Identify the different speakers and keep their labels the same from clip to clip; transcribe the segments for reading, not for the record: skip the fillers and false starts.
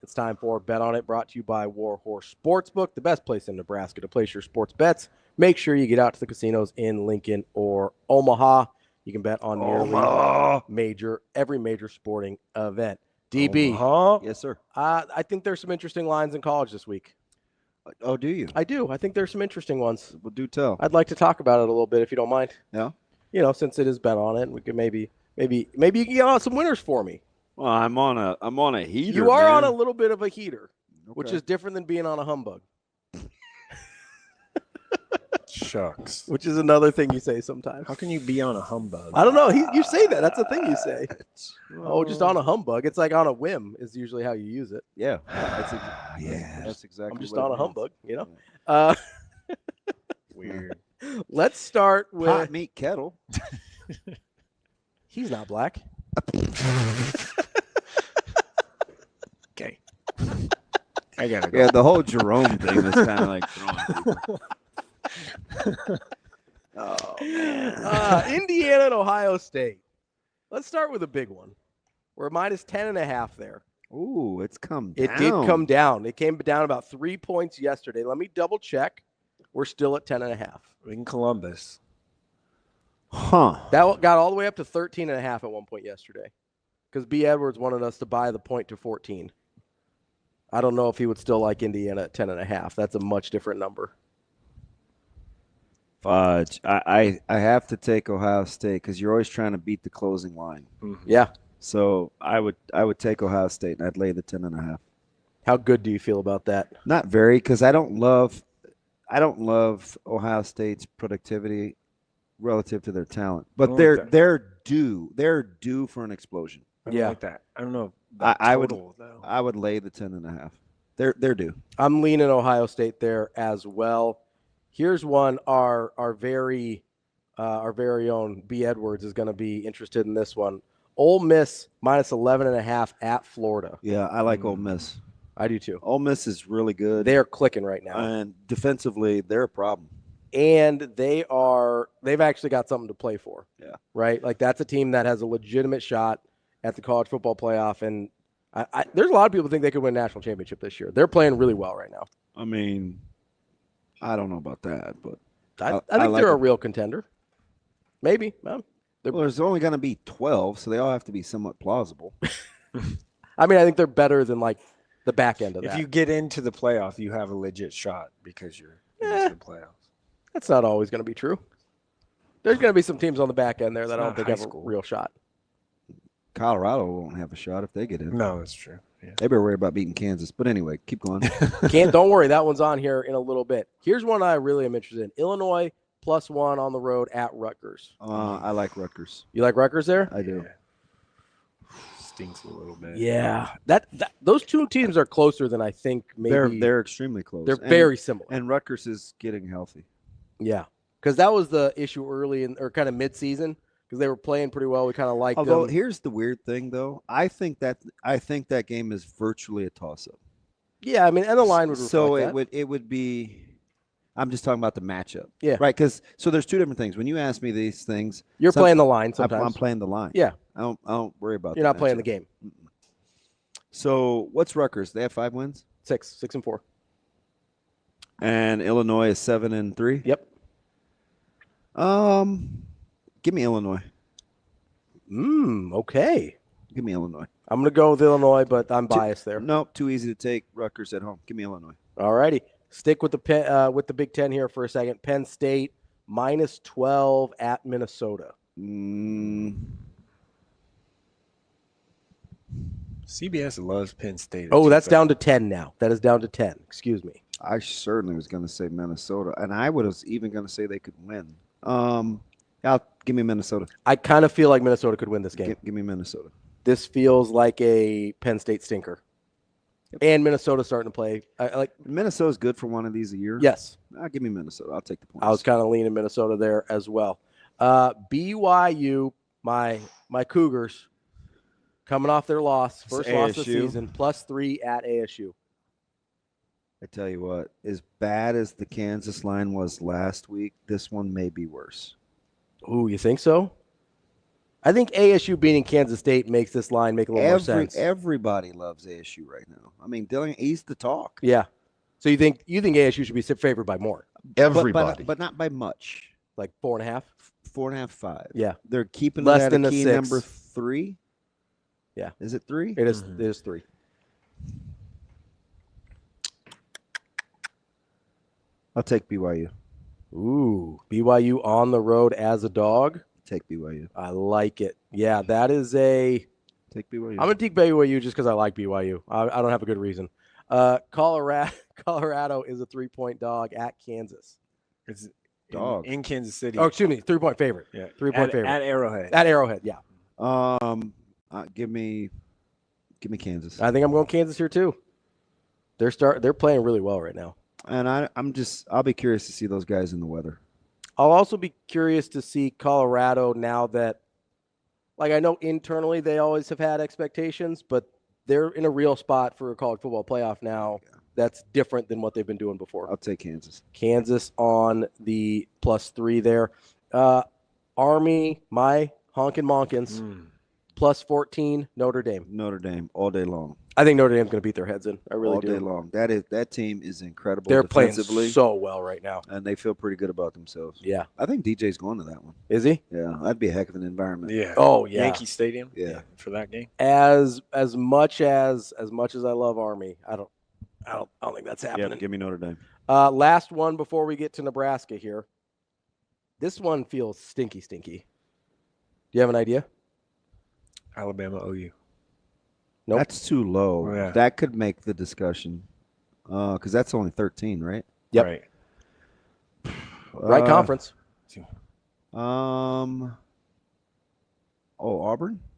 Speaker 1: It's time for Bet On It, brought to you by Warhorse Sportsbook, the best place in Nebraska to place your sports bets. Make sure you get out to the casinos in Lincoln or Omaha. You can bet on every major sporting event. DB.
Speaker 2: Omaha?
Speaker 3: Yes, sir.
Speaker 1: I think there's some interesting lines in college this week.
Speaker 3: Oh, do you?
Speaker 1: I do. I think there's some interesting ones.
Speaker 3: Well, do tell.
Speaker 1: I'd like to talk about it a little bit if you don't mind.
Speaker 3: Yeah.
Speaker 1: Since it is Bet On It, we could maybe you can get out some winners for me.
Speaker 3: Well, I'm on a heater.
Speaker 1: You are
Speaker 3: man.
Speaker 1: on a little bit of a heater, which
Speaker 3: Okay.
Speaker 1: is different than being on a humbug.
Speaker 2: Shucks.
Speaker 1: Which is another thing you say sometimes.
Speaker 2: How can you be on a humbug?
Speaker 1: I don't know. You say that. That's the thing you say. Oh, just on a humbug. It's like on a whim is usually how you use it.
Speaker 3: Yeah. That's exactly.
Speaker 1: I'm just
Speaker 3: what
Speaker 1: on
Speaker 3: it
Speaker 1: a humbug,
Speaker 3: means.
Speaker 2: Weird.
Speaker 1: Let's start with
Speaker 3: Hot meat kettle.
Speaker 1: He's not black.
Speaker 2: Okay. I gotta go.
Speaker 3: Yeah, the whole Jerome thing was kind of like throwing people. Oh man.
Speaker 1: Indiana and Ohio State. Let's start with a big one. We're minus 10.5 there.
Speaker 3: Ooh, it's come down.
Speaker 1: It did come down. It came down about 3 points yesterday. Let me double check. We're still at 10.5.
Speaker 2: In Columbus.
Speaker 3: Huh.
Speaker 1: That got all the way up to 13.5 at one point yesterday, because B. Edwards wanted us to buy the point to 14. I don't know if he would still like Indiana at 10.5. That's a much different number.
Speaker 3: Fudge. I have to take Ohio State because you're always trying to beat the closing line.
Speaker 2: Mm-hmm.
Speaker 1: Yeah.
Speaker 3: So I would take Ohio State and I'd lay the 10.5.
Speaker 1: How good do you feel about that?
Speaker 3: Not very, because I don't love Ohio State's productivity relative to their talent, but they're due for an explosion.
Speaker 2: I don't like that. I don't know.
Speaker 3: I would lay the 10.5. They're due.
Speaker 1: I'm leaning Ohio State there as well. Here's one. Our very own B. Edwards is going to be interested in this one. Ole Miss minus 11.5 at Florida.
Speaker 3: Yeah, I like Ole Miss.
Speaker 1: I do too.
Speaker 3: Ole Miss is really good.
Speaker 1: They are clicking right now,
Speaker 3: and defensively, they're a problem.
Speaker 1: And they've actually got something to play for.
Speaker 3: Yeah.
Speaker 1: Right? Like, that's a team that has a legitimate shot at the college football playoff. And there's a lot of people who think they could win a national championship this year. They're playing really well right now.
Speaker 3: I mean, I don't know about that, but
Speaker 1: I think they're a real contender. Maybe. Well,
Speaker 3: there's only going to be 12, so they all have to be somewhat plausible.
Speaker 1: I mean, I think they're better than, like, the back end of that.
Speaker 2: If you get into the playoff, you have a legit shot because you're into the playoffs.
Speaker 1: That's not always going to be true. There's going to be some teams on the back end there that I don't think have a real shot.
Speaker 3: Colorado won't have a shot if they get in.
Speaker 2: No, that's true. Yeah.
Speaker 3: They better worry about beating Kansas. But anyway, keep going.
Speaker 1: Don't worry. That one's on here in a little bit. Here's one I really am interested in. Illinois +1 on the road at Rutgers.
Speaker 3: I like Rutgers.
Speaker 1: You like Rutgers there?
Speaker 3: I do.
Speaker 2: Yeah. Stinks a little bit.
Speaker 1: Yeah. That those two teams are closer than I think maybe.
Speaker 3: They're extremely close.
Speaker 1: They're very similar.
Speaker 3: And Rutgers is getting healthy.
Speaker 1: Yeah. Because that was the issue early or kind of mid-season, because they were playing pretty well. We kind of liked them.
Speaker 3: Although here's the weird thing, though. I think that game is virtually a toss-up.
Speaker 1: Yeah, I mean, and the line would reflect that.
Speaker 3: it would be. I'm just talking about the matchup.
Speaker 1: Yeah.
Speaker 3: Right. Because there's two different things. When you ask me these things,
Speaker 1: you're playing the line sometimes.
Speaker 3: I'm playing the line.
Speaker 1: Yeah.
Speaker 3: I don't worry about.
Speaker 1: You're not playing the game.
Speaker 3: So what's Rutgers? They have 5 wins.
Speaker 1: 6-4.
Speaker 3: And Illinois is 7-3.
Speaker 1: Yep.
Speaker 3: Give me Illinois.
Speaker 1: Okay.
Speaker 3: Give me Illinois.
Speaker 1: I'm going to go with Illinois, but I'm biased there.
Speaker 3: Nope, too easy to take Rutgers at home. Give me Illinois.
Speaker 1: All righty. Stick with the Big Ten here for a second. Penn State -12 at Minnesota.
Speaker 2: CBS loves Penn State.
Speaker 1: Oh, that's down to 10 now. That is down to 10. Excuse me.
Speaker 3: I certainly was going to say Minnesota, and I was even going to say they could win. Give me Minnesota.
Speaker 1: I kind of feel like Minnesota could win this game.
Speaker 3: Give me Minnesota.
Speaker 1: This feels like a Penn State stinker. Yep. And Minnesota's starting to play.
Speaker 3: Minnesota's good for one of these a year.
Speaker 1: Yes.
Speaker 3: Give me Minnesota. I'll take the points.
Speaker 1: I was kind of leaning Minnesota there as well. BYU, my Cougars, coming off their loss, first loss of the season, +3 at ASU.
Speaker 3: I tell you what, as bad as the Kansas line was last week, this one may be worse.
Speaker 1: Ooh, you think so? I think ASU beating Kansas State makes this line make a little more sense.
Speaker 3: Everybody loves ASU right now. I mean, Dylan, he's the talk.
Speaker 1: Yeah. So you think ASU should be favored by more?
Speaker 4: Everybody.
Speaker 3: But not by much.
Speaker 1: Like 4.5?
Speaker 3: 4.5, 5.
Speaker 1: Yeah.
Speaker 3: They're keeping
Speaker 1: less
Speaker 3: it at
Speaker 1: than
Speaker 3: a
Speaker 1: the
Speaker 3: key
Speaker 1: 6.
Speaker 3: number 3.
Speaker 1: Yeah.
Speaker 3: Is it 3?
Speaker 1: It is. It is 3.
Speaker 3: I'll take BYU.
Speaker 1: Ooh, BYU on the road as a dog.
Speaker 3: Take BYU.
Speaker 1: I like it. Yeah, that is a.
Speaker 3: Take BYU.
Speaker 1: I'm gonna take BYU just because I like BYU. I don't have a good reason. Colorado is a 3-point dog at Kansas.
Speaker 2: It's
Speaker 3: Dog.
Speaker 2: in Kansas City.
Speaker 1: Oh, excuse me, 3-point favorite.
Speaker 2: Yeah,
Speaker 1: 3-point favorite
Speaker 2: at Arrowhead.
Speaker 1: At Arrowhead, yeah.
Speaker 3: Give me Kansas.
Speaker 1: I think I'm going Kansas here too. They're playing really well right now.
Speaker 3: And I'll be curious to see those guys in the weather.
Speaker 1: I'll also be curious to see Colorado now that, like, I know internally they always have had expectations, but they're in a real spot for a college football playoff now. Yeah. That's different than what they've been doing before.
Speaker 3: I'll take Kansas.
Speaker 1: Kansas on the +3 there. Army, my honkin' monkins, +14, Notre Dame.
Speaker 3: Notre Dame all day long.
Speaker 1: I think Notre Dame's going to beat their heads in. I really do.
Speaker 3: All day long. That team is incredible.
Speaker 1: They're playing so well right now.
Speaker 3: And they feel pretty good about themselves.
Speaker 1: Yeah.
Speaker 3: I think DJ's going to that one.
Speaker 1: Is he?
Speaker 3: Yeah. That'd be a heck of an environment.
Speaker 2: Yeah.
Speaker 1: Oh, yeah.
Speaker 2: Yankee Stadium.
Speaker 3: Yeah.
Speaker 2: For that game.
Speaker 1: As much as I love Army, I don't think that's happening.
Speaker 3: Yeah, give me Notre Dame.
Speaker 1: Last one before we get to Nebraska here. This one feels stinky. Do you have an idea?
Speaker 2: Alabama OU.
Speaker 1: Nope.
Speaker 3: That's too low.
Speaker 2: Oh, yeah.
Speaker 3: That could make the discussion. Because that's only 13, right?
Speaker 1: Yep.
Speaker 2: Right.
Speaker 1: Right conference.
Speaker 3: Auburn?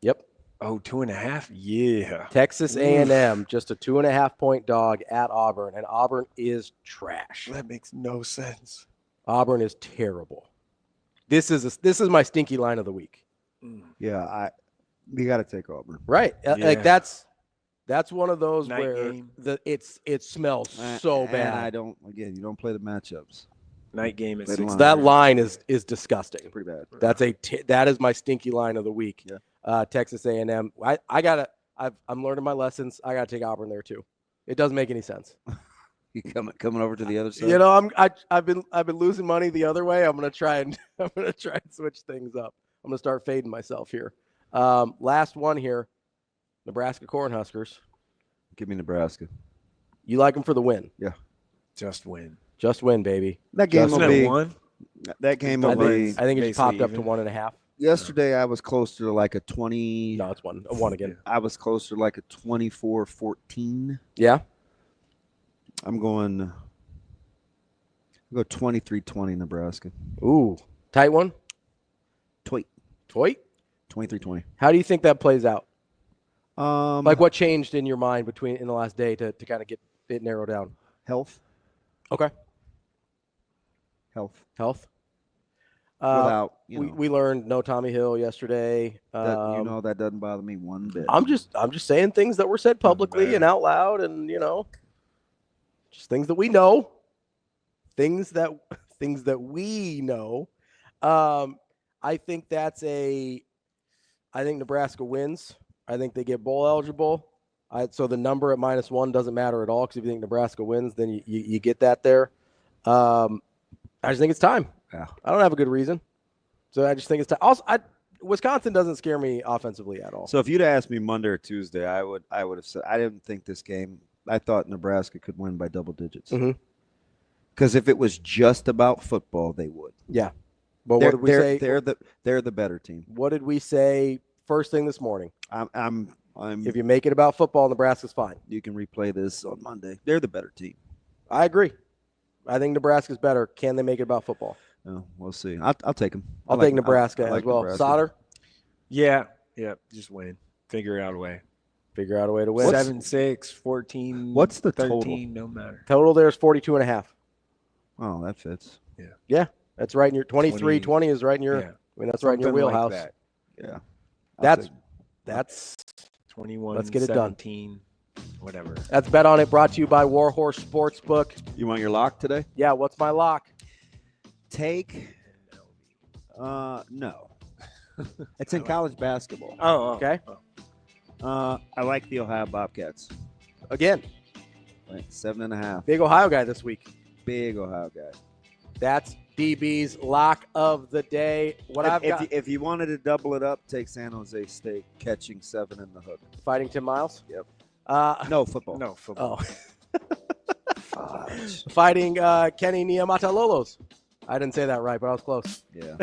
Speaker 1: Yep.
Speaker 2: Oh, 2.5? Yeah.
Speaker 1: Texas A&M, just a 2.5-point dog at Auburn, and Auburn is trash.
Speaker 2: That makes no sense.
Speaker 1: Auburn is terrible. This is my stinky line of the week.
Speaker 3: Yeah, you got to take Auburn.
Speaker 1: Right.
Speaker 2: Yeah.
Speaker 1: Like that's one of those
Speaker 2: Night
Speaker 1: where
Speaker 2: game.
Speaker 1: it smells so bad.
Speaker 3: And you don't play the matchups.
Speaker 2: Night game is
Speaker 1: That line is disgusting.
Speaker 3: Pretty bad.
Speaker 1: That is my stinky line of the week.
Speaker 3: Yeah.
Speaker 1: Texas A&M. I'm learning my lessons. I gotta take Auburn there too. It doesn't make any sense.
Speaker 3: You coming over to the other side?
Speaker 1: You know, I've been losing money the other way. I'm gonna try and switch things up. I'm gonna start fading myself here. Last one here, Nebraska Cornhuskers.
Speaker 3: Give me Nebraska.
Speaker 1: You like them for the win?
Speaker 3: Yeah.
Speaker 2: just win.
Speaker 1: Just win, baby.
Speaker 3: That game will be
Speaker 2: one.
Speaker 3: That game will be.
Speaker 1: I think it just popped up to
Speaker 2: even.
Speaker 1: 1.5.
Speaker 3: Yesterday, I was closer to like a 20.
Speaker 1: No, it's one again.
Speaker 3: I was closer to like a 24-14.
Speaker 1: Yeah.
Speaker 3: I'm going. I'll go 23-20 Nebraska.
Speaker 1: Ooh, tight one.
Speaker 3: Toy. 23-20.
Speaker 1: How do you think that plays out?
Speaker 3: Like
Speaker 1: What changed in your mind in the last day to kind of get it narrowed down?
Speaker 3: health.
Speaker 1: Okay.
Speaker 3: Health.
Speaker 1: Without,
Speaker 3: Without,
Speaker 1: we learned no Tommy Hill yesterday.
Speaker 3: that doesn't bother me one bit.
Speaker 1: I'm just saying things that were said publicly and out loud, and just things that we know, things that we know. I think I think Nebraska wins. I think they get bowl eligible. So the number at -1 doesn't matter at all, because if you think Nebraska wins, then you get that there. I just think it's time.
Speaker 3: Yeah.
Speaker 1: I don't have a good reason. So I just think it's time. Also, Wisconsin doesn't scare me offensively at all.
Speaker 3: So if you'd asked me Monday or Tuesday, I would have said I didn't think this game. I thought Nebraska could win by double digits. Because if it was just about football, they would.
Speaker 1: Yeah. But what did we say?
Speaker 3: They're the better team.
Speaker 1: What did we say first thing this morning?
Speaker 3: I'm
Speaker 1: If you make it about football, Nebraska's fine.
Speaker 3: You can replay this on Monday. They're the better team.
Speaker 1: I agree. I think Nebraska's better. Can they make it about football?
Speaker 3: Oh, we'll see. I'll take them.
Speaker 1: I'll take Nebraska as well.
Speaker 3: Nebraska.
Speaker 1: Sautter?
Speaker 2: Yeah. Just win. Figure out a way.
Speaker 1: Figure out a way to win.
Speaker 2: 7-6, 14.
Speaker 3: What's the
Speaker 2: 13,
Speaker 3: total?
Speaker 2: no matter.
Speaker 1: Total there's 42.5.
Speaker 3: Oh, that fits.
Speaker 1: Yeah. That's right in your 23-20 is right in your.
Speaker 2: Yeah.
Speaker 1: I mean, that's right in your
Speaker 2: Something
Speaker 1: wheelhouse.
Speaker 2: Like
Speaker 3: Yeah.
Speaker 1: That's
Speaker 2: 21.
Speaker 1: Let's get it done.
Speaker 2: 17, whatever.
Speaker 1: That's Bet On It, brought to you by Warhorse Sportsbook.
Speaker 3: You want your lock today?
Speaker 1: Yeah, what's my lock?
Speaker 3: Take. No. It's in college basketball.
Speaker 1: Okay.
Speaker 3: I like the Ohio Bobcats.
Speaker 1: Again,
Speaker 3: Right, 7.5.
Speaker 1: big Ohio guy this week.
Speaker 3: Big Ohio guy.
Speaker 1: That's DB's lock of the day.
Speaker 3: If you wanted to double it up, take San Jose State catching 7 in the hook.
Speaker 1: Fighting Tim Miles?
Speaker 3: Yep.
Speaker 1: No,
Speaker 3: football.
Speaker 2: No, football.
Speaker 1: Fighting Kenny Niumatalolo's. I didn't say that right, but I was close.
Speaker 3: Yeah.